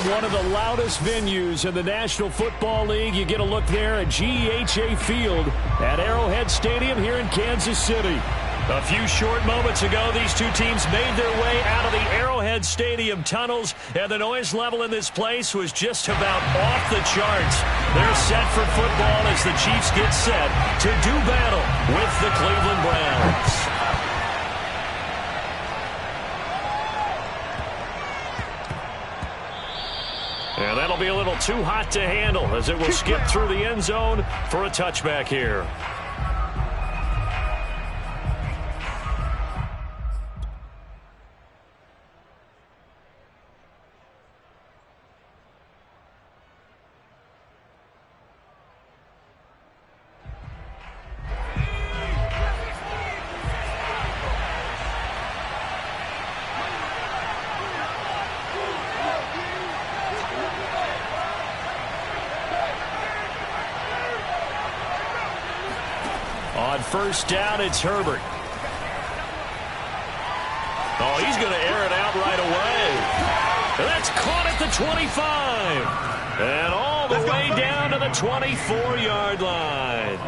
From one of the loudest venues in the National Football League, you get a look there at GEHA Field at Arrowhead Stadium here in Kansas City. A few short moments ago, these two teams made their way out of the Arrowhead Stadium tunnels, and the noise level in this place was just about off the charts. They're set for football as the Chiefs get set to do battle with the Cleveland Browns. And that'll be a little too hot to handle as it will skip through the end zone for a touchback here. On first down, it's Herbert. Oh, he's going to air it out right away. And that's caught at the 25. And all the way down to the 24-yard line.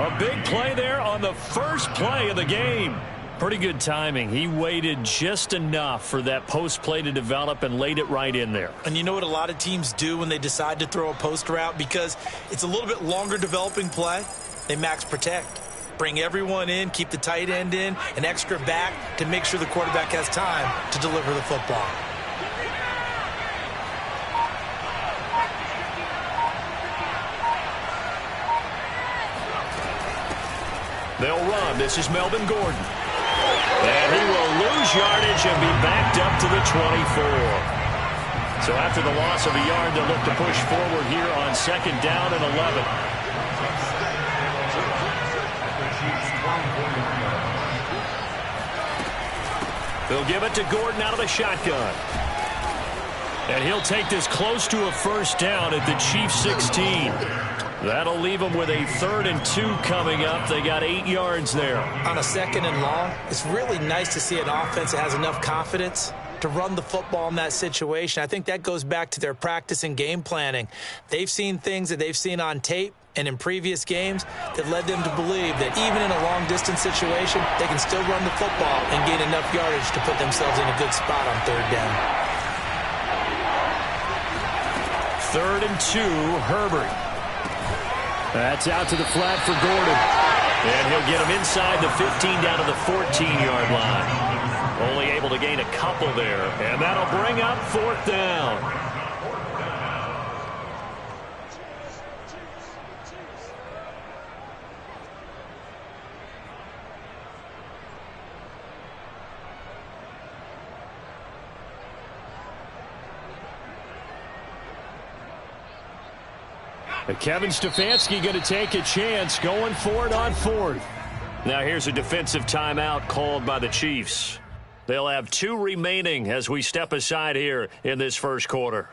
A big play there on the first play of the game. Pretty good timing. He waited just enough for that post play to develop and laid it right in there. And you know what a lot of teams do when they decide to throw a post route? Because it's a little bit longer developing play. They max protect, bring everyone in, keep the tight end in, an extra back to make sure the quarterback has time to deliver the football. They'll run. This is Melvin Gordon. And he will lose yardage and be backed up to the 24. So after the loss of a yard, they'll look to push forward here on second down and 11. They'll give it to Gordon out of the shotgun. And he'll take this close to a first down at the Chiefs' 16. That'll leave them with a 3rd and 2 coming up. They got 8 yards there. On a 2nd and long, it's really nice to see an offense that has enough confidence to run the football in that situation. I think that goes back to their practice and game planning. They've seen things that they've seen on tape and in previous games that led them to believe that even in a long-distance situation, they can still run the football and gain enough yardage to put themselves in a good spot on 3rd down. 3rd and 2, Herbert. That's out to the flat for Gordon. And he'll get him inside the 15 down to the 14-yard line. Only able to gain a couple there. And that'll bring up 4th down. Kevin Stefanski going to take a chance going for it on 4th. Now here's a defensive timeout called by the Chiefs. They'll have 2 remaining as we step aside here in this first quarter.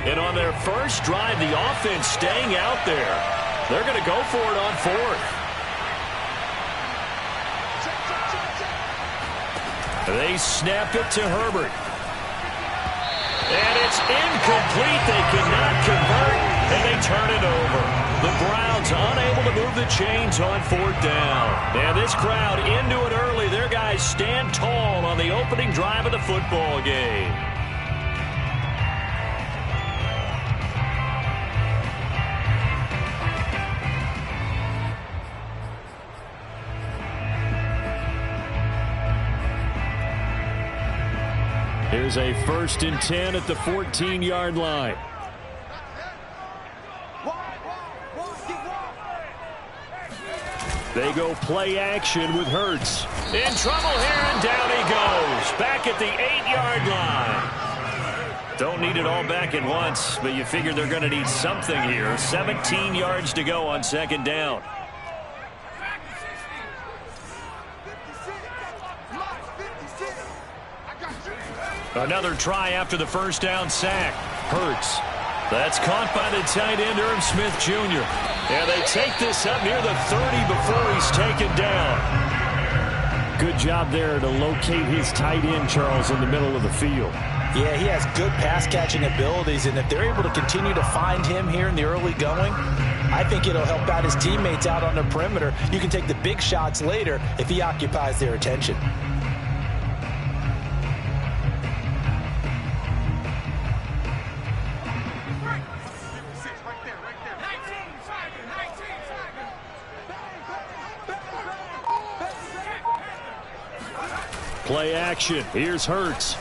And on their first drive, the offense staying out there. They're going to go for it on 4th. They snap it to Herbert. And it's incomplete. They cannot convert, and they turn it over. The Browns unable to move the chains on 4th down. And this crowd into it early. Their guys stand tall on the opening drive of the football game. Here's a 1st and 10 at the 14-yard line. They go play action with Hurts. In trouble here, and down he goes. Back at the 8-yard line. Don't need it all back at once, but you figure they're going to need something here. 17 yards to go on 2nd down. Another try after the first down sack. Hurts. That's caught by the tight end, Irv Smith Jr. And they take this up near the 30 before he's taken down. Good job there to locate his tight end, Charles, in the middle of the field. Yeah, he has good pass-catching abilities, and if they're able to continue to find him here in the early going, I think it'll help out his teammates out on the perimeter. You can take the big shots later if he occupies their attention. Play action. Here's Hurts.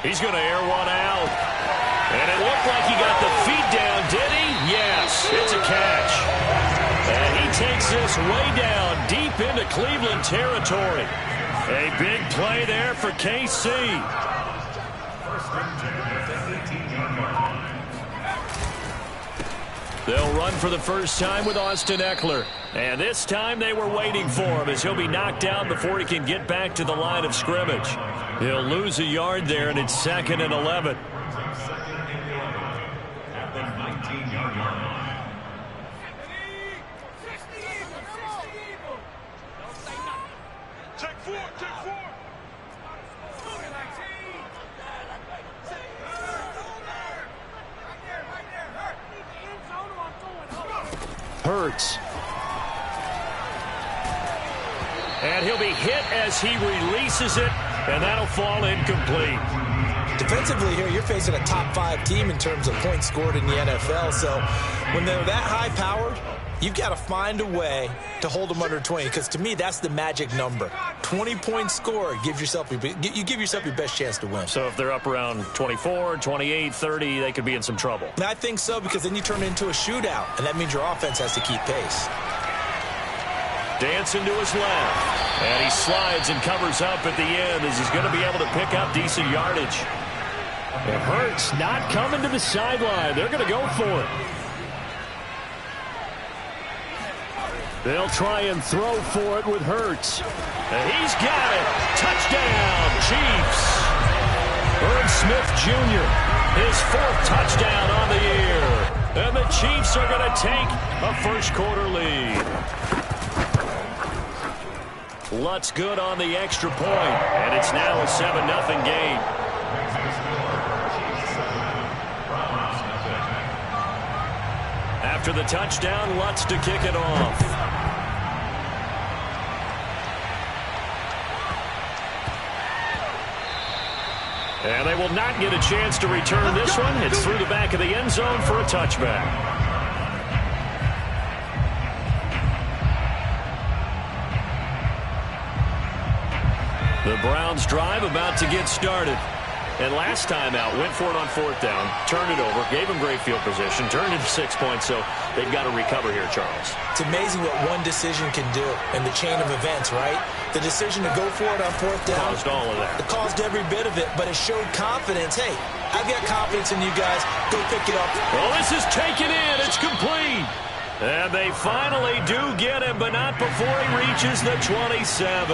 He's going to air one out. And it looked like he got the feet down, did he? Yes, it's a catch. And he takes this way down deep into Cleveland territory. A big play there for KC. They'll run for the first time with Austin Eckler. And this time they were waiting for him as he'll be knocked down before he can get back to the line of scrimmage. He'll lose a yard there, and it's 2nd and 11. At the 19-yard line. Check four. Hurts. And he'll be hit as he releases it, and that'll fall incomplete. Defensively here, you're facing a top 5 team in terms of points scored in the NFL. So when they're that high-powered, you've got to find a way to hold them under 20, because to me, that's the magic number. 20 points scored, you give yourself your best chance to win. So if they're up around 24, 28, 30, they could be in some trouble. And I think so, because then you turn it into a shootout, and that means your offense has to keep pace. Dancing to his left. And he slides and covers up at the end as he's going to be able to pick up decent yardage. It hurts not coming to the sideline. They're going to go for it. They'll try and throw for it with Hurts. And he's got it. Touchdown, Chiefs. Irv Smith Jr., his 4th touchdown on the year. And the Chiefs are going to take a first-quarter lead. Lutz good on the extra point, and it's now a 7-0 game. After the touchdown, Lutz to kick it off. And they will not get a chance to return this one. It's through the back of the end zone for a touchback. The Browns drive about to get started. And last time out, went for it on 4th down, turned it over, gave him great field position, turned it to 6 points, so they've got to recover here, Charles. It's amazing what one decision can do in the chain of events, right? The decision to go for it on 4th down. Caused all of that. It caused every bit of it, but it showed confidence. Hey, I've got confidence in you guys. Go pick it up. Well, this is taken in. It's complete. And they finally do get him, but not before he reaches the 27.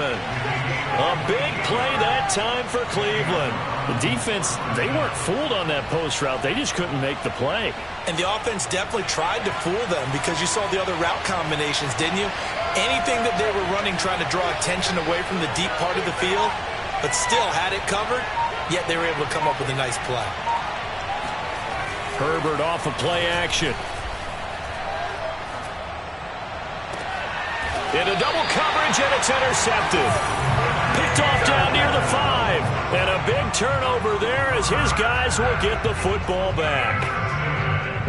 A big play that time for Cleveland. The defense, they weren't fooled on that post route. They just couldn't make the play. And the offense definitely tried to fool them, because you saw the other route combinations, didn't you? Anything that they were running, trying to draw attention away from the deep part of the field, but still had it covered, yet they were able to come up with a nice play. Herbert off of play action. Into double coverage, and it's intercepted. Picked off down near the 5. And a big turnover there as his guys will get the football back.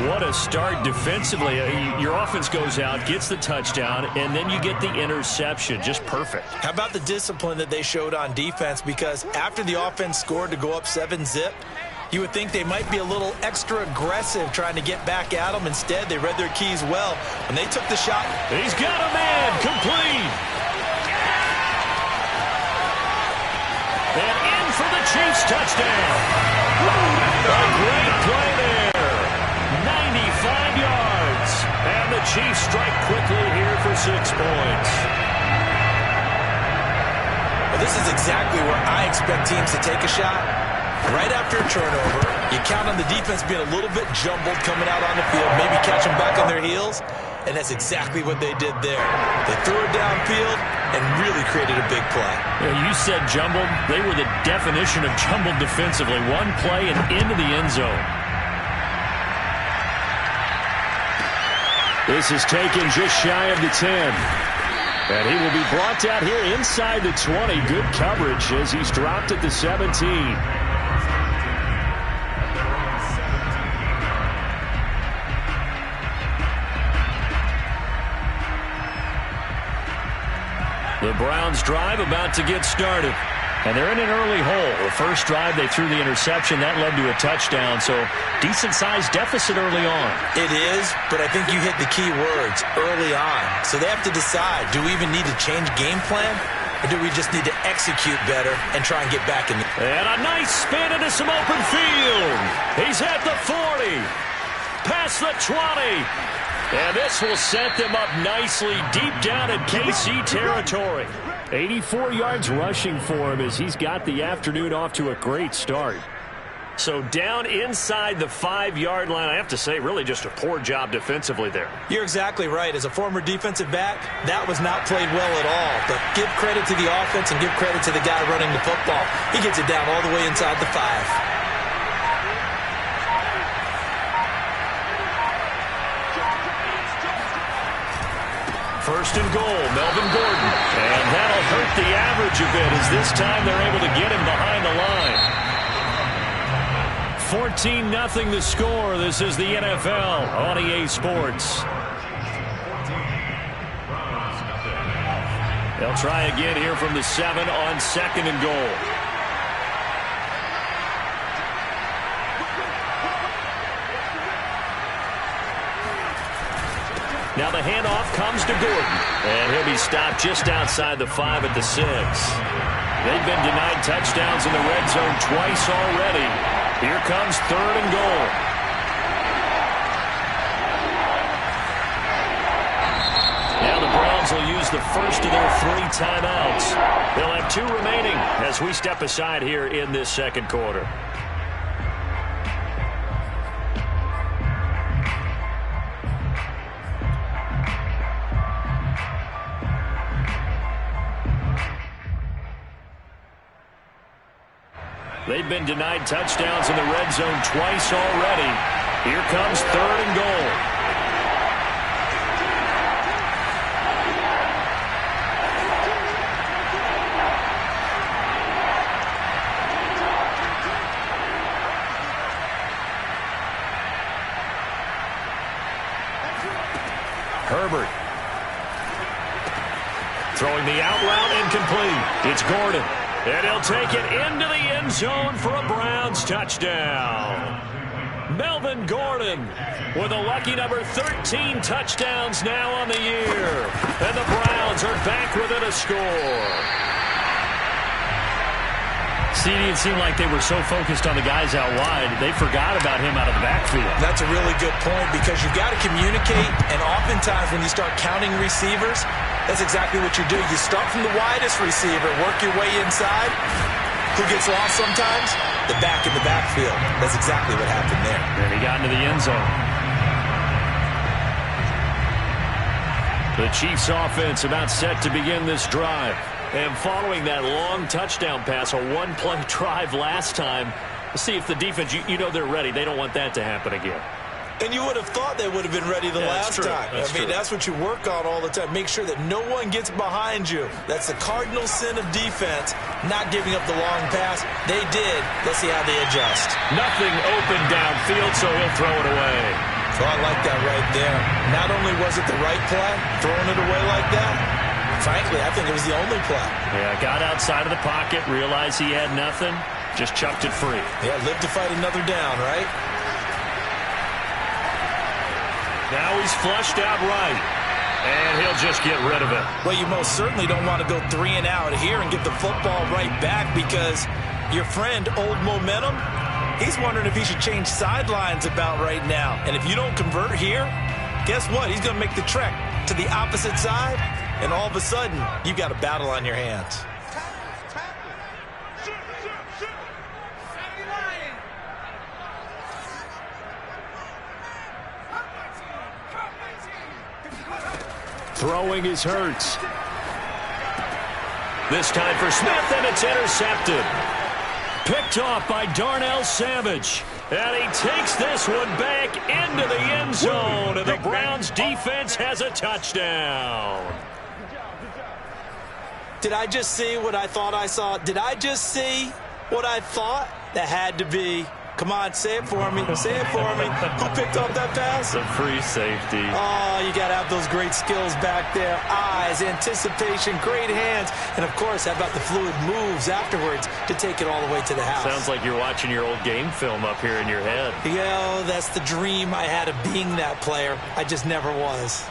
What a start defensively. Your offense goes out, gets the touchdown, and then you get the interception. Just perfect. How about the discipline that they showed on defense? Because after the offense scored to go up 7-zip, you would think they might be a little extra aggressive trying to get back at them. Instead, they read their keys well, and they took the shot. He's got a man. Complete. And in for the Chiefs touchdown. A great play there. 95 yards. And the Chiefs strike quickly here for 6 points. this is exactly where I expect teams to take a shot. Right after a turnover, you count on the defense being a little bit jumbled coming out on the field, maybe catch them back on their heels, and that's exactly what they did there. They threw it downfield and really created a big play. Yeah, you said jumbled. They were the definition of jumbled defensively. One play and into the end zone. This is taken just shy of the 10. And he will be brought down here inside the 20. Good coverage as he's dropped at the 17. The Browns drive about to get started. And they're in an early hole. The first drive, they threw the interception. That led to a touchdown. So decent-sized deficit early on. It is, but I think you hit the key words, early on. So they have to decide, do we even need to change game plan? Or do we just need to execute better and try and get back in the... And a nice spin into some open field. He's at the 40. Past the 20. And this will set them up nicely deep down in KC territory. 84 yards rushing for him as he's got the afternoon off to a great start. So down inside the 5-yard line, I have to say, really just a poor job defensively there. You're exactly right. As a former defensive back, that was not played well at all. But give credit to the offense and give credit to the guy running the football. He gets it down all the way inside the 5. First and goal, Melvin Gordon. And that'll hurt the average a bit as this time they're able to get him behind the line. 14-0 the score. This is the NFL on EA Sports. They'll try again here from the 7 on second and goal. Now the handoff comes to Gordon. And he'll be stopped just outside the 5 at the 6. They've been denied touchdowns in the red zone twice already. Here comes third and goal. Now the Browns will use the first of their 3 timeouts. They'll have 2 remaining as we step aside here in this second quarter. They've been denied touchdowns in the red zone twice already. Here comes third and goal. Herbert. Throwing the out route incomplete. It's Gordon. And he'll take it into the end zone for a Browns touchdown. Melvin Gordon with a lucky number 13 touchdowns now on the year. And the Browns are back within a score. See, it seemed like they were so focused on the guys out wide, they forgot about him out of the backfield. That's a really good point because you've got to communicate, and oftentimes when you start counting receivers, that's exactly what you do. You start from the widest receiver, work your way inside. Who gets lost sometimes? The back in the backfield. That's exactly what happened there. And he got into the end zone. The Chiefs offense about set to begin this drive. And following that long touchdown pass, a one-play drive last time, let's see if the defense, you know they're ready. They don't want that to happen again. And you would have thought they would have been ready the last time. That's what you work on all the time. Make sure that no one gets behind you. That's the cardinal sin of defense, not giving up the long pass. They did. Let's see how they adjust. Nothing open downfield, so he'll throw it away. So I like that right there. Not only was it the right play, throwing it away like that, frankly, I think it was the only play. Yeah, got outside of the pocket, realized he had nothing, just chucked it free. Yeah, live to fight another down, right? Now he's flushed out right, and he'll just get rid of it. Well, you most certainly don't want to go 3 and out here and get the football right back because your friend, Old Momentum, he's wondering if he should change sidelines about right now. And if you don't convert here, guess what? He's going to make the trek to the opposite side, and all of a sudden, you've got a battle on your hands. Throwing is Hurts. This time for Smith, and it's intercepted. Picked off by Darnell Savage. And he takes this one back into the end zone. And the Browns defense has a touchdown. Did I just see what I thought I saw? Did I just see what I thought? That had to be. Come on, say it for me. Say it for me. Who picked up that pass? The free safety. Oh, you got to have those great skills back there. Eyes, anticipation, great hands. And, of course, how about the fluid moves afterwards to take it all the way to the house? Sounds like you're watching your old game film up here in your head. Yeah, that's the dream I had of being that player. I just never was.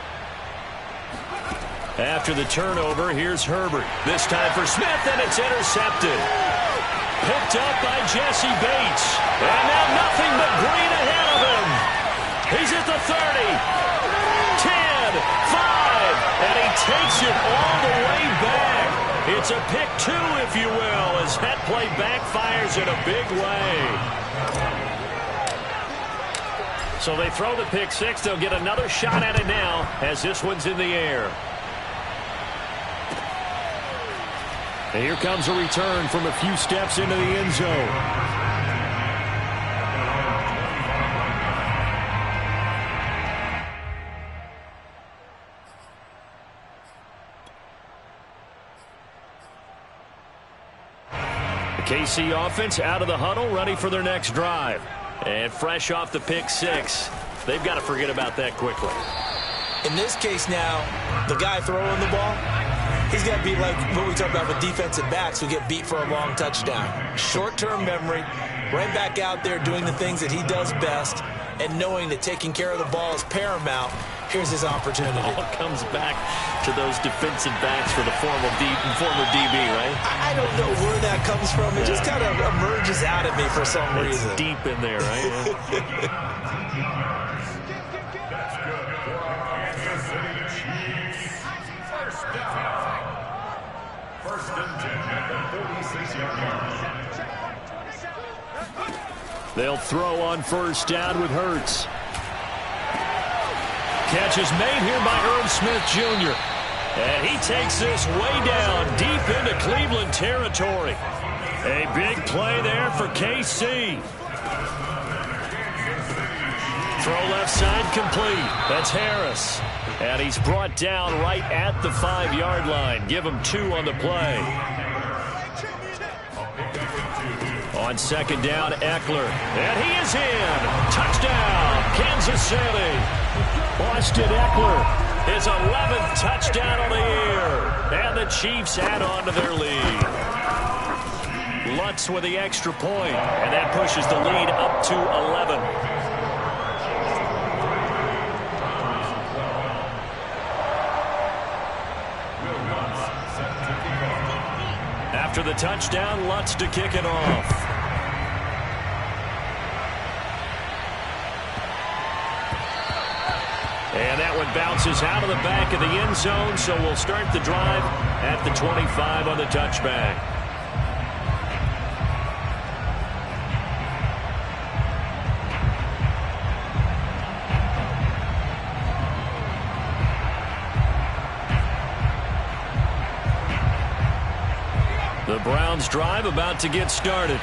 After the turnover, here's Herbert. This time for Smith, and it's intercepted. Picked up by Jesse Bates. And now nothing but green ahead of him. He's at the 30. 10, 5, and he takes it all the way back. It's a pick two, if you will, as that play backfires in a big way. So they throw the pick six. They'll get another shot at it now as this one's in the air. And here comes a return from a few steps into the end zone. The KC offense out of the huddle, ready for their next drive. And fresh off the pick six, they've got to forget about that quickly. In this case now, the guy throwing the ball, he's got to be like what we talk about with defensive backs who get beat for a long touchdown. Short-term memory, right back out there doing the things that he does best, and knowing that taking care of the ball is paramount. Here's his opportunity. It all comes back to those defensive backs for the former DB, right? I don't know where that comes from. It just kind of emerges out of me for some reason. It's deep in there, right? First and 10 at the 46-yard line. They'll throw on first down with Hurts. Catch is made here by Irv Smith Jr. And he takes this way down deep into Cleveland territory. A big play there for KC. Throw left side complete. That's Harris. And he's brought down right at the 5-yard line. Give him 2 on the play. On second down, Eckler. And he is in. Touchdown, Kansas City. Austin Eckler, his 11th touchdown of the year. And the Chiefs add on to their lead. Lutz with the extra point. And that pushes the lead up to 11. After the touchdown, Lutz to kick it off. And that one bounces out of the back of the end zone, so we'll start the drive at the 25 on the touchback. The Browns drive about to get started.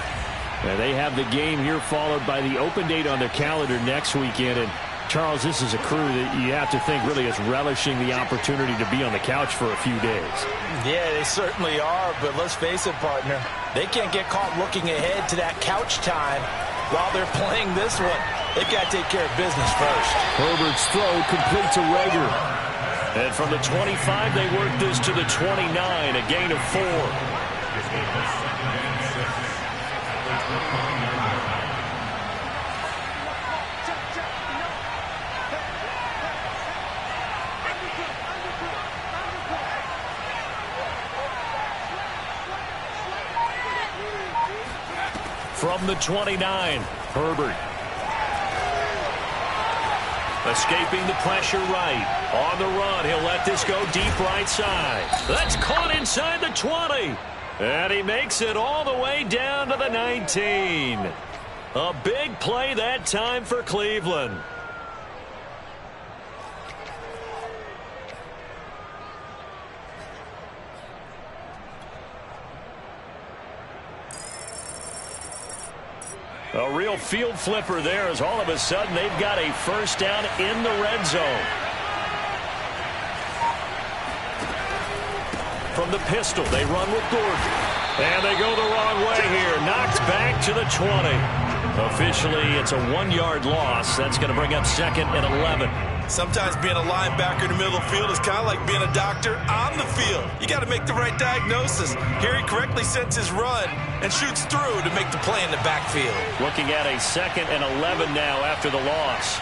Now they have the game here followed by the open date on their calendar next weekend. And Charles, this is a crew that you have to think really is relishing the opportunity to be on the couch for a few days. Yeah, they certainly are, but let's face it, partner. They can't get caught looking ahead to that couch time while they're playing this one. They've got to take care of business first. Herbert's throw complete to Rager. And from the 25, they work this to the 29, a gain of 4. From the 29, Herbert. Escaping the pressure right. On the run, he'll let this go deep right side. That's caught inside the 20. And he makes it all the way down to the 19. A big play that time for Cleveland. A real field flipper there as all of a sudden they've got a first down in the red zone. From the pistol, they run with Gordon. And they go the wrong way here. Knocked back to the 20. Officially, it's a 1-yard loss. That's going to bring up 2nd and 11. Sometimes being a linebacker in the middle of the field is kind of like being a doctor on the field. You got to make the right diagnosis. Here he correctly sets his run and shoots through to make the play in the backfield. Looking at a 2nd and 11 now after the loss.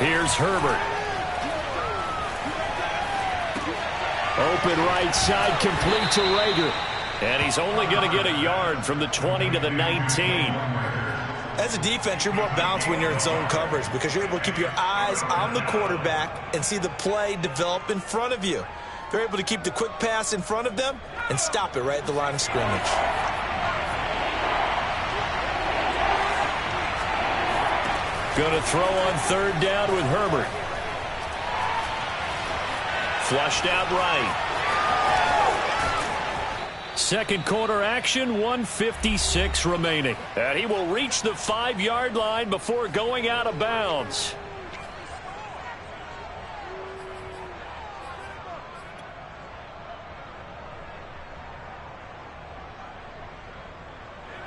Here's Herbert. Open right side, complete to Rager. And he's only going to get a yard from the 20 to the 19. As a defense, you're more balanced when you're in zone coverage because you're able to keep your eyes on the quarterback and see the play develop in front of you. They're able to keep the quick pass in front of them and stop it right at the line of scrimmage. Going to throw on 3rd down with Herbert. Flushed out right. Second quarter action, 1:56 remaining. And he will reach the 5-yard line before going out of bounds.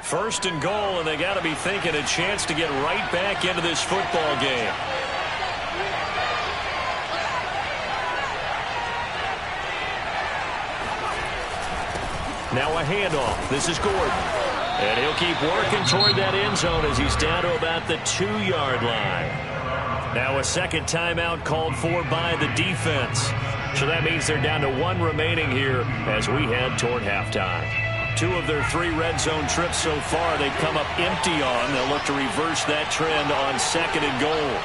First and goal, and they got to be thinking a chance to get right back into this football game. Now a handoff. This is Gordon. And he'll keep working toward that end zone as he's down to about the 2-yard line. Now a second timeout called for by the defense. So that means they're down to 1 remaining here as we head toward halftime. 2 of their 3 red zone trips so far they've come up empty on. They'll look to reverse that trend on 2nd and goal.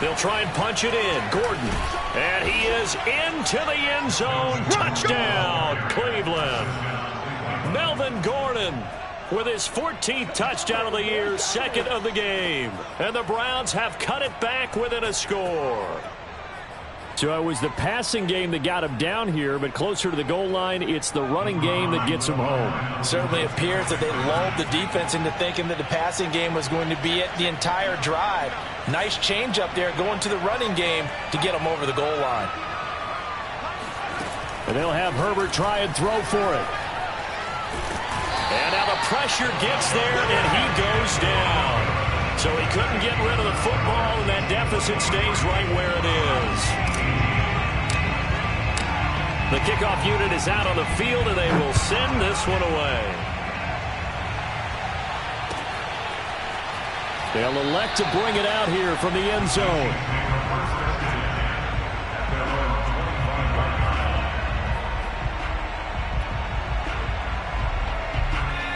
They'll try and punch it in. Gordon. And he is into the end zone. Touchdown, Cleveland. Melvin Gordon with his 14th touchdown of the year, 2nd of the game. And the Browns have cut it back within a score. So it was the passing game that got him down here, but closer to the goal line, it's the running game that gets him home. Certainly appears that they lulled the defense into thinking that the passing game was going to be it the entire drive. Nice change up there going to the running game to get them over the goal line. And they'll have Herbert try and throw for it. And now the pressure gets there, and he goes down. So he couldn't get rid of the football, and that deficit stays right where it is. The kickoff unit is out on the field, and they will send this one away. They'll elect to bring it out here from the end zone.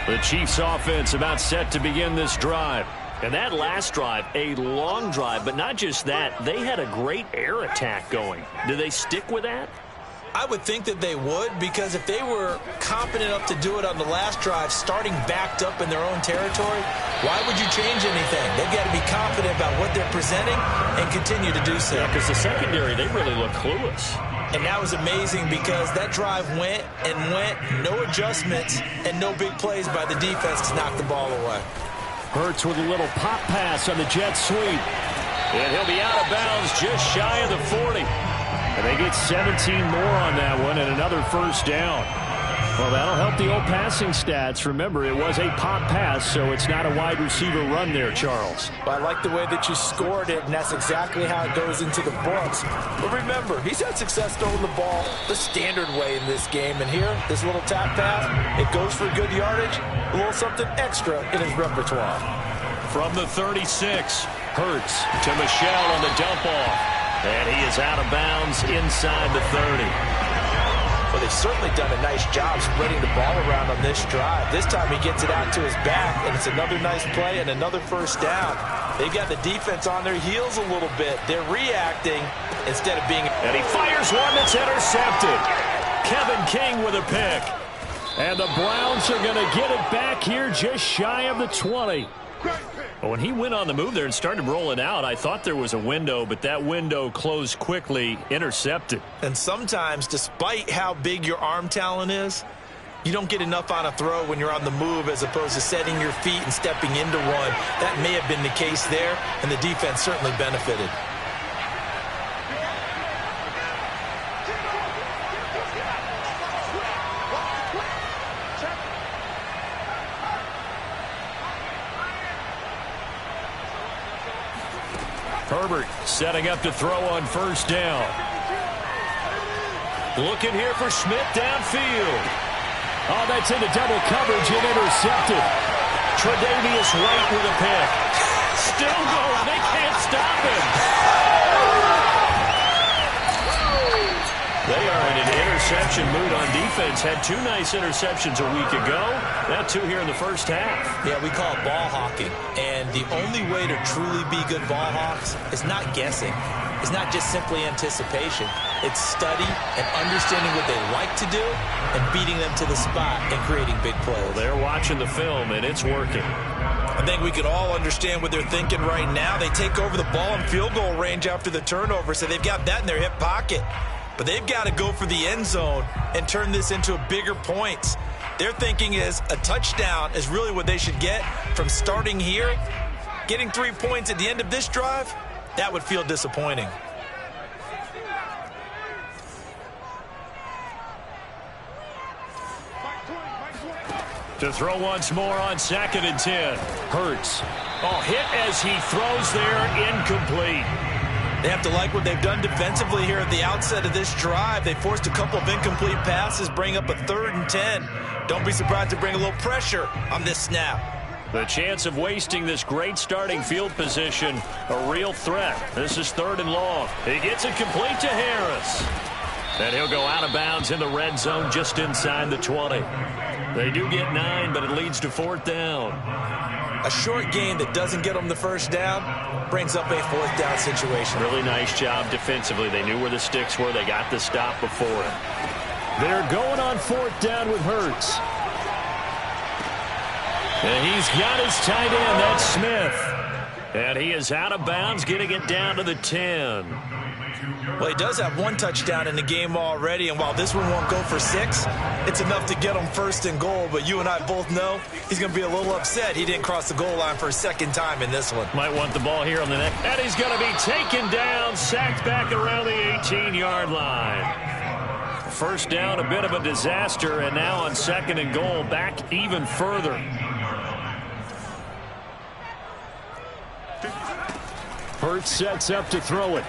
The Chiefs offense about set to begin this drive. And that last drive, a long drive, but not just that, they had a great air attack going. Do they stick with that? I would think that they would, because if they were confident enough to do it on the last drive, starting backed up in their own territory, why would you change anything? They've got to be confident about what they're presenting and continue to do so. Yeah, because the secondary, they really look clueless. And that was amazing because that drive went and went, no adjustments, and no big plays by the defense to knock the ball away. Hurts with a little pop pass on the jet sweep. And he'll be out of bounds just shy of the 40. And they get 17 more on that one and another first down. Well, that'll help the old passing stats. Remember, it was a pop pass, so it's not a wide receiver run there, Charles. Well, I like the way that you scored it, and that's exactly how it goes into the books. But remember, he's had success throwing the ball the standard way in this game. And here, this little tap pass, it goes for good yardage, a little something extra in his repertoire. From the 36, Hurts to Michel on the dump off. And he is out of bounds inside the 30. Well, they've certainly done a nice job spreading the ball around on this drive. This time he gets it out to his back, and it's another nice play and another first down. They've got the defense on their heels a little bit. They're reacting instead of being... And he fires one that's intercepted. Kevin King with a pick. And the Browns are going to get it back here just shy of the 20. Well, when he went on the move there and started rolling out, I thought there was a window, but that window closed quickly, intercepted. And sometimes, despite how big your arm talent is, you don't get enough on a throw when you're on the move as opposed to setting your feet and stepping into one. That may have been the case there, and the defense certainly benefited. Herbert setting up to throw on first down. Looking here for Schmidt downfield. Oh, that's into double coverage and intercepted. Tre'Davious White with a pick. Still going. They can't stop him. They are in an interception mood on defense. Had 2 nice interceptions a week ago. Now 2 here in the first half. Yeah, we call it ball hawking. And the only way to truly be good ball hawks is not guessing. It's not just simply anticipation. It's study and understanding what they like to do and beating them to the spot and creating big plays. Well, they're watching the film, and it's working. I think we can all understand what they're thinking right now. They take over the ball in field goal range after the turnover, so they've got that in their hip pocket. But they've got to go for the end zone and turn this into bigger points. Their thinking is a touchdown is really what they should get from starting here. Getting 3 points at the end of this drive, that would feel disappointing. To throw once more on 2nd and 10. Hurts. Oh, hit as he throws there, incomplete. They have to like what they've done defensively here at the outset of this drive. They forced a couple of incomplete passes, bring up a 3rd and 10. Don't be surprised to bring a little pressure on this snap. The chance of wasting this great starting field position, a real threat. This is 3rd and long. He gets it complete to Harris. And he'll go out of bounds in the red zone just inside the 20. They do get 9, but it leads to 4th down. A short game that doesn't get them the first down brings up a 4th down situation. Really nice job defensively. They knew where the sticks were. They got the stop before it. They're going on 4th down with Hurts. And he's got his tight end. That's Smith. And he is out of bounds, getting it down to the 10. Well, he does have 1 touchdown in the game already, and while this one won't go for 6, it's enough to get him 1st and goal. But you and I both know he's going to be a little upset he didn't cross the goal line for a 2nd time in this one. Might want the ball here on the neck. And he's going to be taken down, sacked back around the 18-yard line. First down, a bit of a disaster, and now on 2nd and goal, back even further. Hurts sets up to throw it.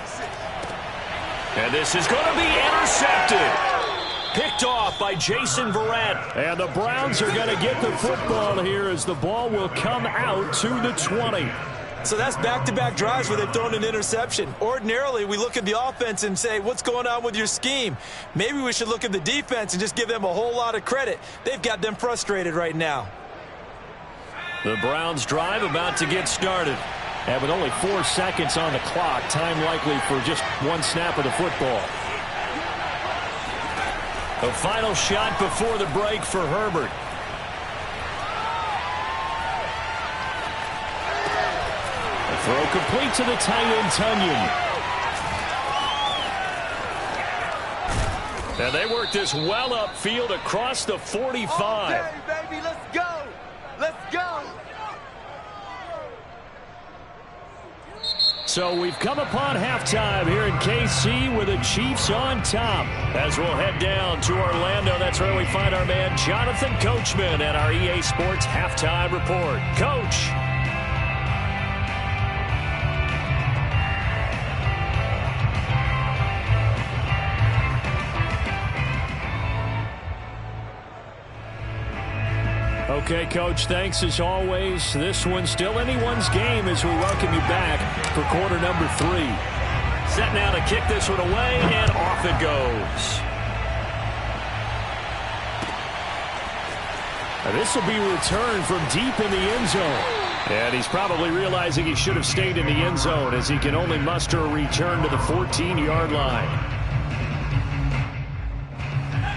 And this is going to be intercepted. Picked off by Jason Verrett. And the Browns are going to get the football here as the ball will come out to the 20. So that's back-to-back drives where they've thrown an interception. Ordinarily, we look at the offense and say, what's going on with your scheme? Maybe we should look at the defense and just give them a whole lot of credit. They've got them frustrated right now. The Browns drive about to get started. And with only 4 seconds on the clock, time likely for just 1 snap of the football. A final shot before the break for Herbert. A throw complete to the tight end, Tunyon. And they work this well upfield across the 45. Okay, baby, let's go. Let's go. So we've come upon halftime here in KC with the Chiefs on top. As we'll head down to Orlando, that's where we find our man Jonathan Coachman at our EA Sports Halftime Report. Coach. Okay, Coach, thanks as always. This one's still anyone's game as we welcome you back for quarter number 3. Set now to kick this one away, and off it goes. Now this will be returned from deep in the end zone. And he's probably realizing he should have stayed in the end zone as he can only muster a return to the 14-yard line.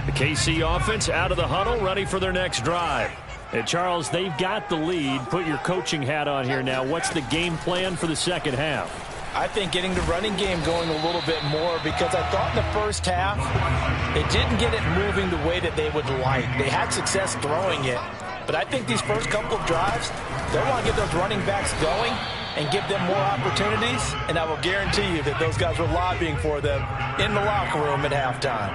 The KC offense out of the huddle, ready for their next drive. And Charles, they've got the lead. Put your coaching hat on here now. What's the game plan for the second half? I think getting the running game going a little bit more, because I thought in the first half they didn't get it moving the way that they would like. They had success throwing it, but I think these first couple of drives, they want to get those running backs going and give them more opportunities, and I will guarantee you that those guys were lobbying for them in the locker room at halftime.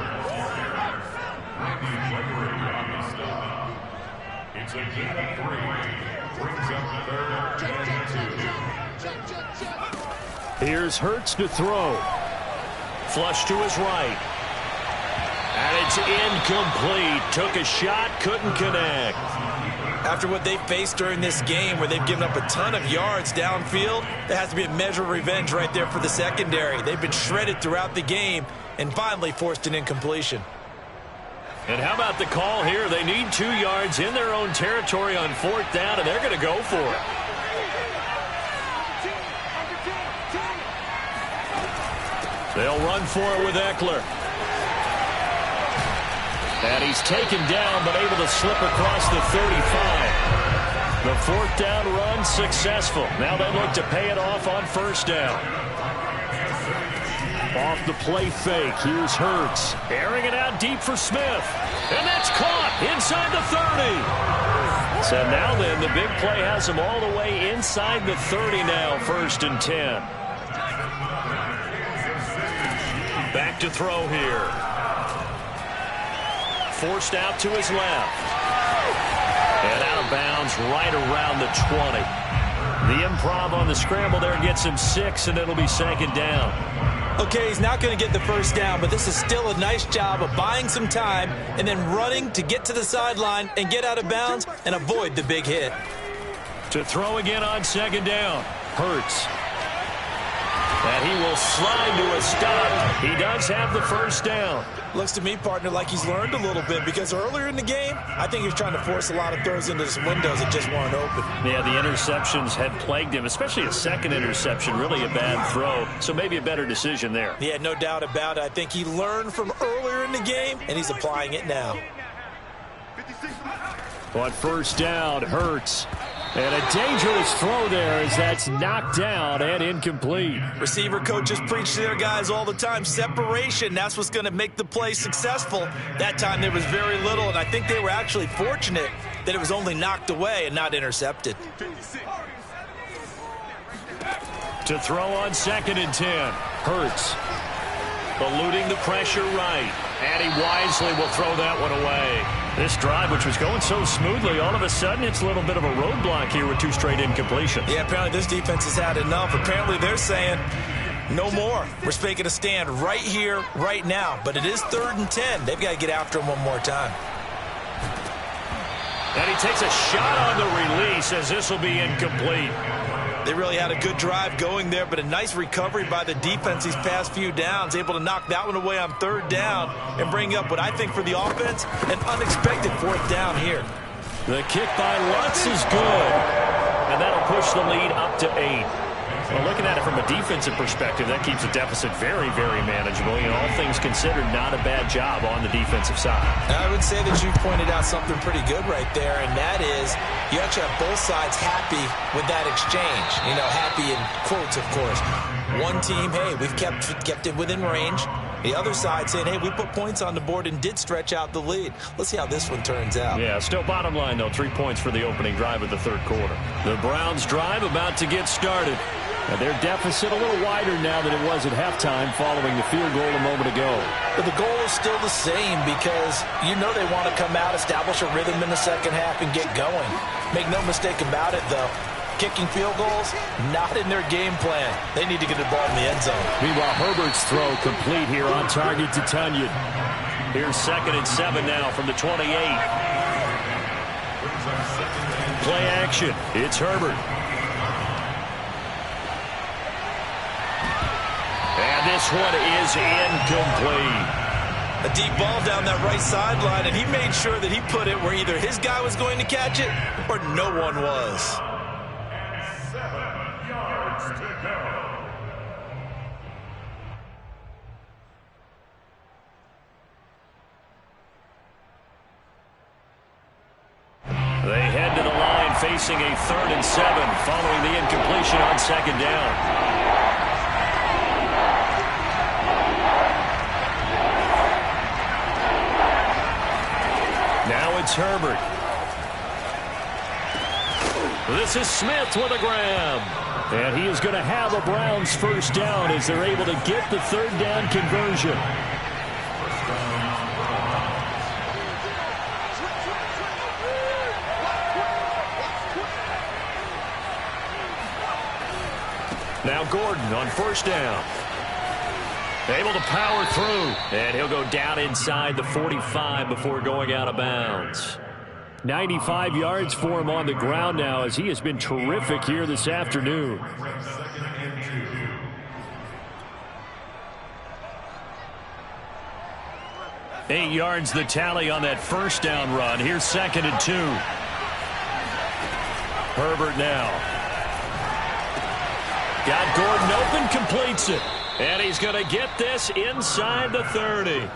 It's a gain of 3. Brings up 3rd and 2. Here's Hurts to throw. Flush to his right. And it's incomplete. Took a shot, couldn't connect. After what they faced during this game, where they've given up a ton of yards downfield, there has to be a measure of revenge right there for the secondary. They've been shredded throughout the game and finally forced an incompletion. And how about the call here? They need 2 yards in their own territory on 4th down, and they're going to go for it. They'll run for it with Eckler. And he's taken down, but able to slip across the 35. The 4th down run successful. Now they look to pay it off on 1st down. Off the play fake. Here's Hurts. Airing it out deep for Smith. And that's caught inside the 30. So now then, the big play has him all the way inside the 30 now. 1st and 10. Back to throw here. Forced out to his left. And out of bounds right around the 20. The improv on the scramble there gets him 6, and it'll be 2nd down. Okay, he's not going to get the 1st down, but this is still a nice job of buying some time and then running to get to the sideline and get out of bounds and avoid the big hit. To throw again on 2nd down. Hurts. And he will slide to a stop. He does have the 1st down. Looks to me, partner, like he's learned a little bit, because earlier in the game, I think he was trying to force a lot of throws into some windows that just weren't open. Yeah, the interceptions had plagued him, especially a 2nd interception, really a bad throw. So maybe a better decision there. Yeah, no doubt about it. I think he learned from earlier in the game, and he's applying it now. On 1st down, Hurts. And a dangerous throw there as that's knocked down and incomplete. Receiver coaches preach to their guys all the time. Separation, that's what's going to make the play successful. That time there was very little, and I think they were actually fortunate that it was only knocked away and not intercepted. To throw on 2nd and 10. Hurts. Eluding the pressure right. And he wisely will throw that one away. This drive, which was going so smoothly, all of a sudden it's a little bit of a roadblock here with 2 straight incompletions. Yeah, apparently this defense has had enough. Apparently they're saying, no more. We're making a stand right here, right now. But it is 3rd and 10. They've got to get after him one more time. And he takes a shot on the release as this will be incomplete. They really had a good drive going there, but a nice recovery by the defense these past few downs, able to knock that one away on 3rd down and bring up what I think for the offense, an unexpected 4th down here. The kick by Lutz is good, and that'll push the lead up to 8. Well, looking at it from a defensive perspective, that keeps the deficit very, very manageable. You know, all things considered, not a bad job on the defensive side. I would say that you pointed out something pretty good right there, and that is you actually have both sides happy with that exchange. You know, happy in quotes, of course. One team, hey, we've kept it within range. The other side saying, hey, we put points on the board and did stretch out the lead. Let's see how this one turns out. Yeah, still bottom line, though, 3 points for the opening drive of the 3rd quarter. The Browns' drive about to get started. Now their deficit a little wider now than it was at halftime following the field goal a moment ago. But the goal is still the same, because you know they want to come out, establish a rhythm in the second half, and get going. Make no mistake about it, though. Kicking field goals, not in their game plan. They need to get the ball in the end zone. Meanwhile, Herbert's throw complete here on target to Tunyon. Here's 2nd and 7 now from the 28. Play action. It's Herbert. And this one is incomplete. A deep ball down that right sideline, and he made sure that he put it where either his guy was going to catch it or no one was. 7 yards to go. They forcing a 3rd and 7 following the incompletion on 2nd down. Now it's Herbert. This is Smith with a grab. And he is going to have a Browns 1st down as they're able to get the 3rd down conversion. Now Gordon on 1st down. Able to power through. And he'll go down inside the 45 before going out of bounds. 95 yards for him on the ground now as he has been terrific here this afternoon. Eight yards the tally on that 1st down run. Here's 2nd and 2. Herbert now. Got Gordon open, completes it. And he's going to get this inside the 30.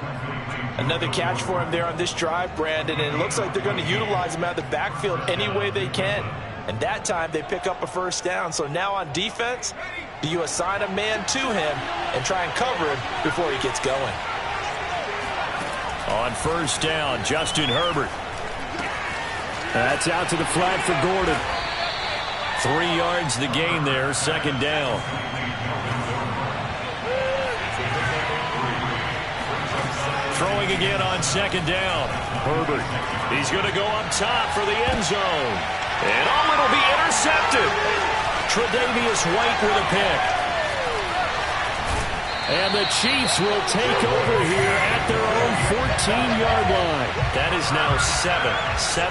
Another catch for him there on this drive, Brandon, and it looks like they're going to utilize him out of the backfield any way they can. And that time they pick up a 1st down. So now on defense, do you assign a man to him and try and cover him before he gets going? On 1st down, Justin Herbert. That's out to the flat for Gordon. 3 yards the gain there, 2nd down. Throwing again on 2nd down. Herbert. He's going to go up top for the end zone. And it'll be intercepted. Tre'Davious White with a pick. And the Chiefs will take over here at their own 14-yard line. That is now 7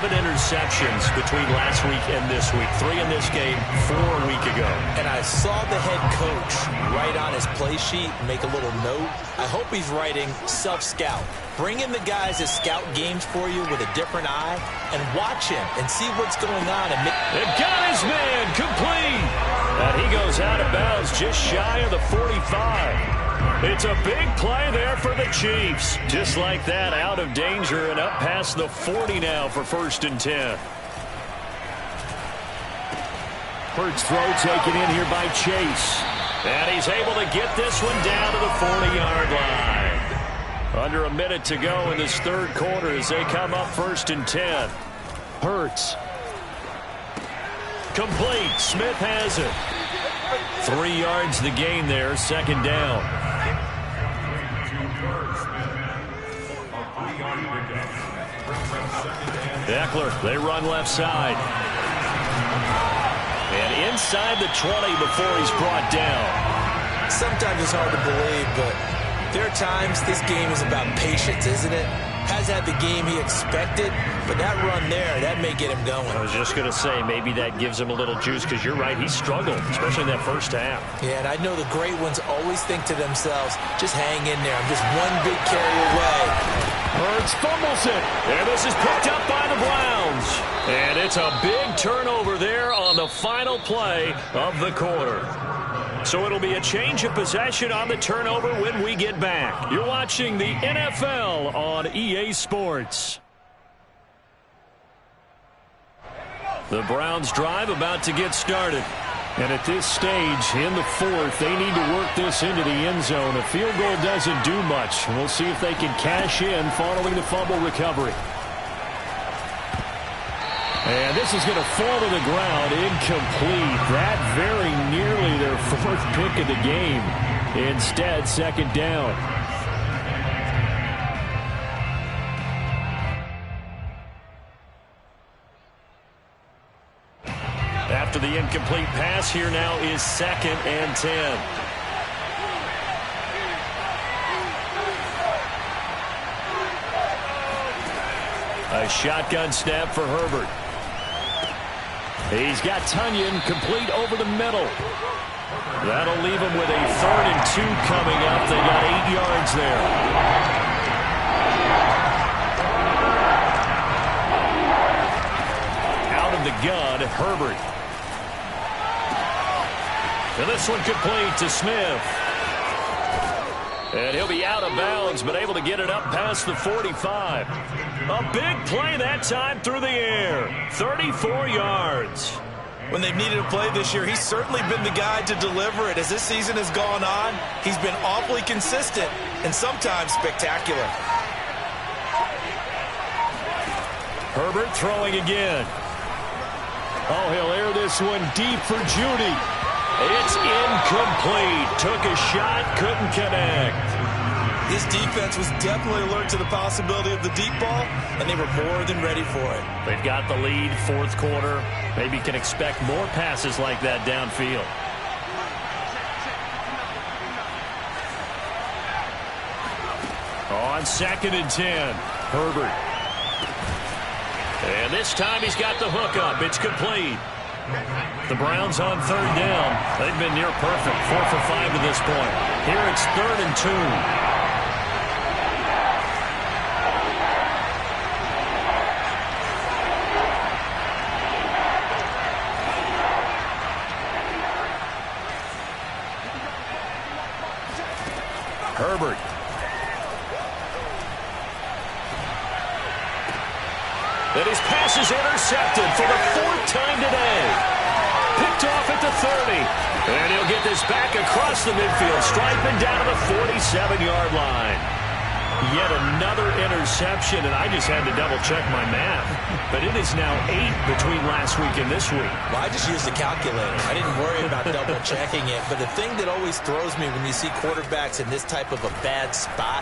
interceptions between last week and this week. 3 in this game, 4 a week ago. And I saw the head coach write on his play sheet, make a little note. I hope he's writing self-scout. Bring in the guys that scout games for you with a different eye and watch him and see what's going on. And they've got his man complete. And he goes out of bounds just shy of the 45. It's a big play there for the Chiefs. Just like that, out of danger and up past the 40 now for 1st and 10. Hurts throw taken in here by Chase. And he's able to get this one down to the 40-yard line. Under a minute to go in this 3rd quarter as they come up 1st and 10. Hurts. Complete. Smith has it. 3 yards the gain there, 2nd down. Eckler, they run left side. And inside the 20 before he's brought down. Sometimes it's hard to believe, but there are times this game is about patience, isn't it? Has had the game he expected, but that run there, that may get him going. I was just going to say, maybe that gives him a little juice, because you're right, he struggled, especially in that 1st half. Yeah, and I know the great ones always think to themselves, just hang in there, I'm just one big carry away. Hurts fumbles it, and this is picked up by the Browns. And it's a big turnover there on the final play of the quarter. So it'll be a change of possession on the turnover when we get back. You're watching the NFL on EA Sports. The Browns drive about to get started. And at this stage, in the 4th, they need to work this into the end zone. A field goal doesn't do much. We'll see if they can cash in following the fumble recovery. And this is going to fall to the ground, incomplete. That very nearly their 4th pick of the game. Instead, 2nd down. After the incomplete pass, here now is 2nd and 10. A shotgun snap for Herbert. He's got Tunyon complete over the middle. That'll leave him with a 3rd and 2 coming up. They got 8 yards there. Out of the gun, Herbert. And this one complete to Smith. And he'll be out of bounds, but able to get it up past the 45. A big play that time through the air. 34 yards. When they've needed a play this year, he's certainly been the guy to deliver it. As this season has gone on, he's been awfully consistent and sometimes spectacular. Herbert throwing again. Oh, he'll air this one deep for Judy. It's incomplete. Took a shot, couldn't connect. His defense was definitely alert to the possibility of the deep ball, and they were more than ready for it. They've got the lead, fourth quarter. Maybe can expect more passes like that downfield. On 2nd and 10, Herbert. And this time he's got the hook up. It's complete. The Browns on 3rd down. They've been near perfect. 4 for 5 to this point. Here it's 3rd and 2. Herbert. And his pass is intercepted for the 4th time today. Picked off at the 30. And he'll get this back across the midfield, striping down to the 47-yard line. Yet another interception, and I just had to double-check my math. But it is now 8 between last week and this week. Well, I just used the calculator. I didn't worry about double-checking it. But the thing that always throws me when you see quarterbacks in this type of a bad spot,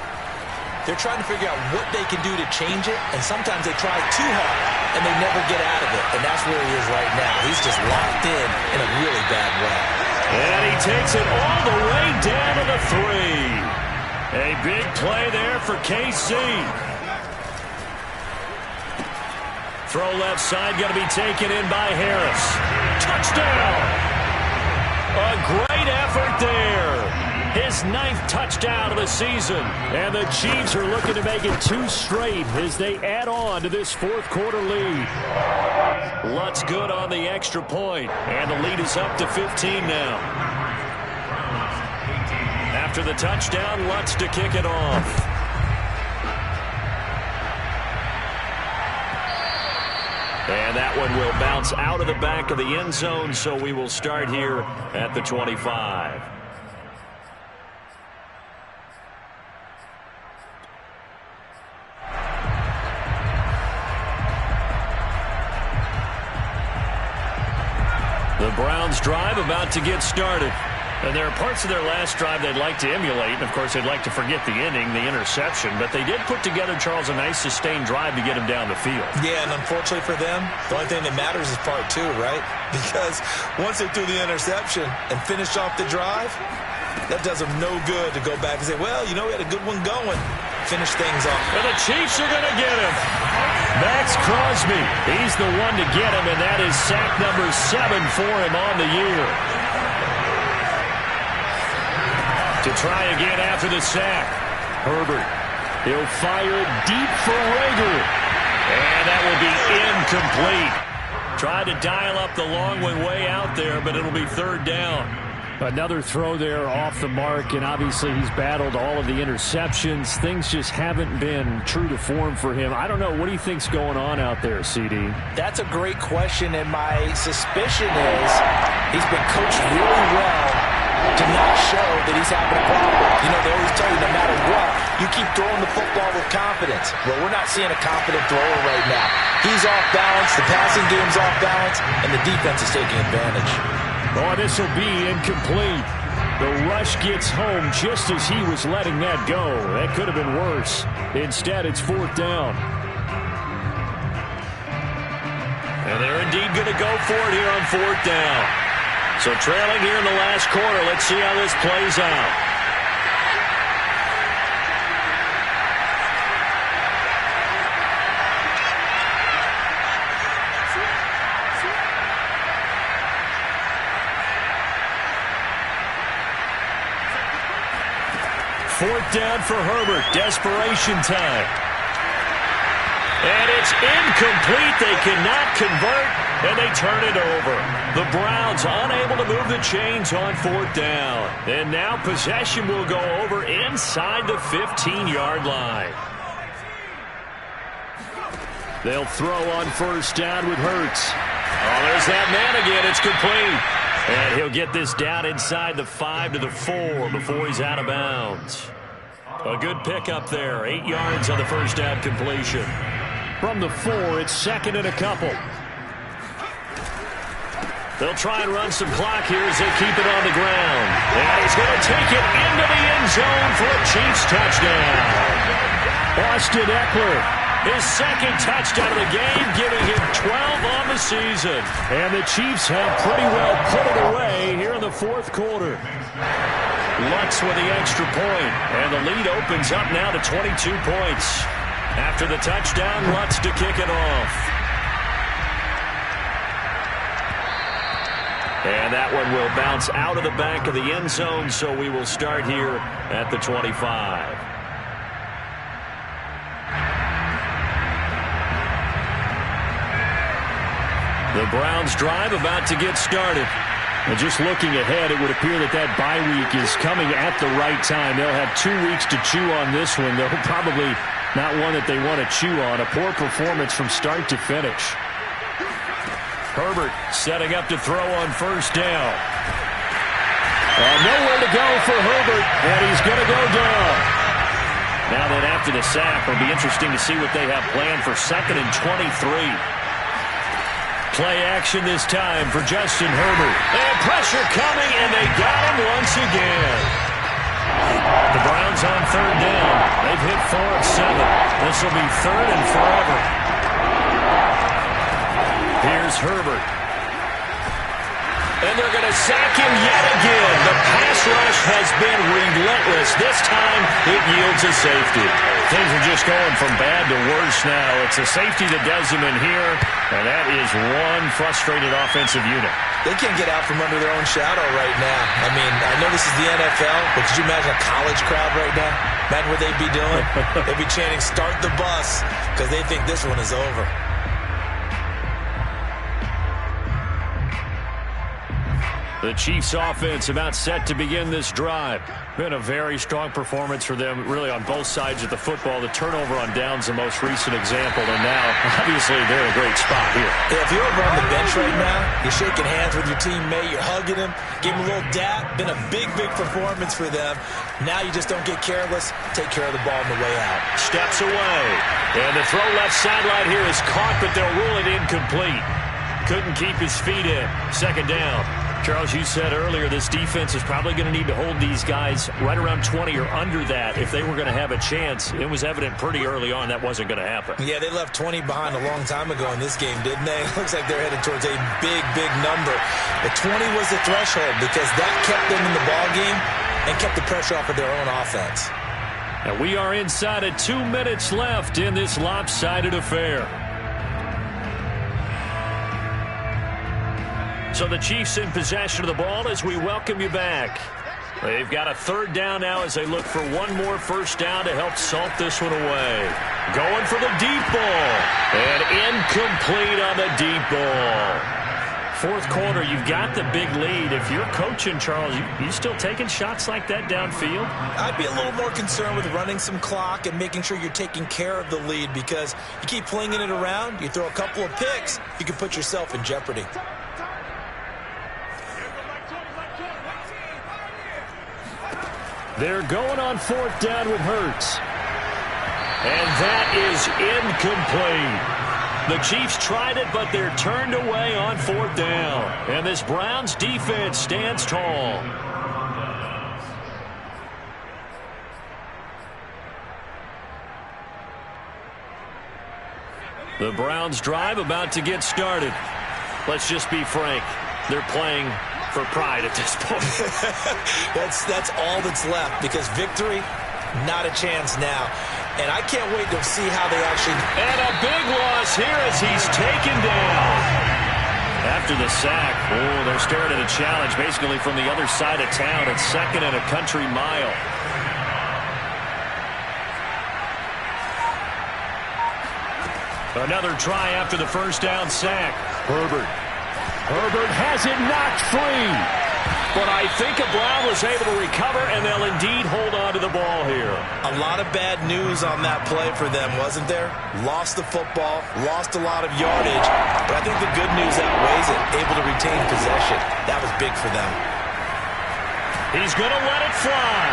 they're trying to figure out what they can do to change it, and sometimes they try too hard, and they never get out of it. And that's where he is right now. He's just locked in a really bad way. And he takes it all the way down to the 3. A big play there for KC. Throw left side, going to be taken in by Harris. Touchdown! A great effort there. His 9th touchdown of the season. And the Chiefs are looking to make it 2 straight as they add on to this 4th quarter lead. Lutz good on the extra point. And the lead is up to 15 now. After the touchdown, Lutz to kick it off. And that one will bounce out of the back of the end zone, so we will start here at the 25. The Browns drive about to get started. And there are parts of their last drive they'd like to emulate. And, of course, they'd like to forget the ending, the interception. But they did put together, Charles, a nice sustained drive to get him down the field. Yeah, and unfortunately for them, the only thing that matters is part 2, right? Because once they threw the interception and finished off the drive, that does them no good to go back and say, well, you know, we had a good one going. Finish things off. And the Chiefs are going to get him. Max Crosby, he's the one to get him, and that is sack number 7 for him on the year. To try again after the sack. Herbert. He'll fire it deep for Rager. And that will be incomplete. Tried to dial up the long one way out there, but it'll be 3rd down. Another throw there off the mark, and obviously he's battled all of the interceptions. Things just haven't been true to form for him. I don't know. What do you think's going on out there, CD? That's a great question, and my suspicion is he's been coached really well to not show that he's having a problem. You know, they always tell you no matter what, you keep throwing the football with confidence. Well, we're not seeing a confident thrower right now. He's off balance, the passing game's off balance, and the defense is taking advantage. Oh, this will be incomplete. The rush gets home just as he was letting that go. That could have been worse. Instead, it's 4th down. And they're indeed going to go for it here on 4th down. So trailing here in the last quarter. Let's see how this plays out. Fourth down for Herbert. Desperation time. And it's incomplete. They cannot convert, and they turn it over. The Browns unable to move the chains on 4th down. And now possession will go over inside the 15-yard line. They'll throw on 1st down with Hurts. Oh, there's that man again. It's complete. And he'll get this down inside the 5 to the 4 before he's out of bounds. A good pickup there. 8 yards on the 1st down completion. From the 4, it's 2nd and a couple. They'll try and run some clock here as they keep it on the ground. And he's going to take it into the end zone for a Chiefs touchdown. Austin Eckler, his 2nd touchdown of the game, giving him 12 on the season. And the Chiefs have pretty well put it away here in the 4th quarter. Lutz with the extra point, and the lead opens up now to 22 points. After the touchdown, Lutz to kick it off. And that one will bounce out of the back of the end zone, so we will start here at the 25. The Browns drive about to get started. And just looking ahead, it would appear that that bye week is coming at the right time. They'll have 2 weeks to chew on this one, though probably not one that they want to chew on. A poor performance from start to finish. Herbert setting up to throw on 1st down. Nowhere to go for Herbert, and he's going to go down. Now that after the sack, it'll be interesting to see what they have planned for 2nd and 23. Play action this time for Justin Herbert. And pressure coming, and they got him once again. The Browns on 3rd down. They've hit 4 of 7. This will be 3rd and forever. Here's Herbert. And they're going to sack him yet again. The pass rush has been relentless. This time, it yields a safety. Things are just going from bad to worse now. It's a safety that does them in here, and that is one frustrated offensive unit. They can't get out from under their own shadow right now. I mean, I know this is the NFL, but could you imagine a college crowd right now? Imagine what they'd be doing. They'd be chanting, "Start the bus," because they think this one is over. The Chiefs offense about set to begin this drive. Been a very strong performance for them, really on both sides of the football. The turnover on downs the most recent example, and now, obviously, they're in a great spot here. Yeah, if you're over on the bench right now, you're shaking hands with your teammate, you're hugging him, give him a little dap. Been a big, big performance for them. Now you just don't get careless. Take care of the ball on the way out. Steps away. And the throw left sideline here is caught, but they'll rule it incomplete. Couldn't keep his feet in. 2nd down. Charles, you said earlier this defense is probably going to need to hold these guys right around 20 or under that if they were going to have a chance. It was evident pretty early on that wasn't going to happen. Yeah, they left 20 behind a long time ago in this game, didn't they? It looks like they're headed towards a big, big number. The 20 was the threshold because that kept them in the ball game and kept the pressure off of their own offense. And we are inside of 2 minutes left in this lopsided affair. So the Chiefs in possession of the ball as we welcome you back. They've got a 3rd down now as they look for one more 1st down to help salt this one away. Going for the deep ball. And incomplete on the deep ball. 4th quarter, you've got the big lead. If you're coaching, Charles, you still taking shots like that downfield? I'd be a little more concerned with running some clock and making sure you're taking care of the lead because you keep flinging it around, you throw a couple of picks, you can put yourself in jeopardy. They're going on 4th down with Hurts. And that is incomplete. The Chiefs tried it, but they're turned away on 4th down. And this Browns defense stands tall. The Browns drive about to get started. Let's just be frank. They're playing for pride at this point. That's all that's left because victory, not a chance now. And I can't wait to see how they actually... And a big loss here as he's taken down. After the sack, they're staring at a challenge basically from the other side of town. It's 2nd and a country mile. Another try after the first down sack. Herbert has it knocked free. But I think Brown was able to recover, and they'll indeed hold on to the ball here. A lot of bad news on that play for them, wasn't there? Lost the football, lost a lot of yardage, but I think the good news outweighs it. Able to retain possession. That was big for them. He's going to let it fly.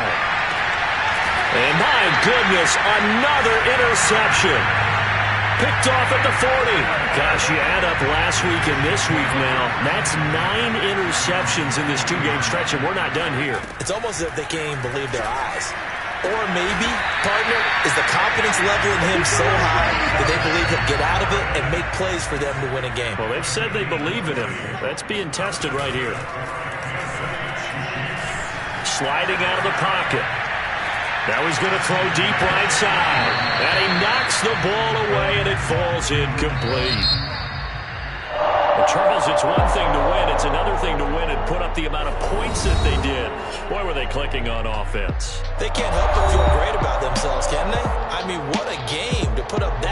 And my goodness, another interception. Picked off at the 40. Gosh, you add up last week and this week now. That's 9 interceptions in this two-game stretch, and we're not done here. It's almost as if they can't even believe their eyes. Or maybe, partner, is the confidence level in him so high that they believe he'll get out of it and make plays for them to win a game. Well, they've said they believe in him. That's being tested right here. Sliding out of the pocket. Now he's going to throw deep right side. And he knocks the ball away, and it falls incomplete. Well, Charles, it's one thing to win. It's another thing to win and put up the amount of points that they did. Boy, were they clicking on offense. They can't help but feel great about themselves, can they? I mean, what a game to put up that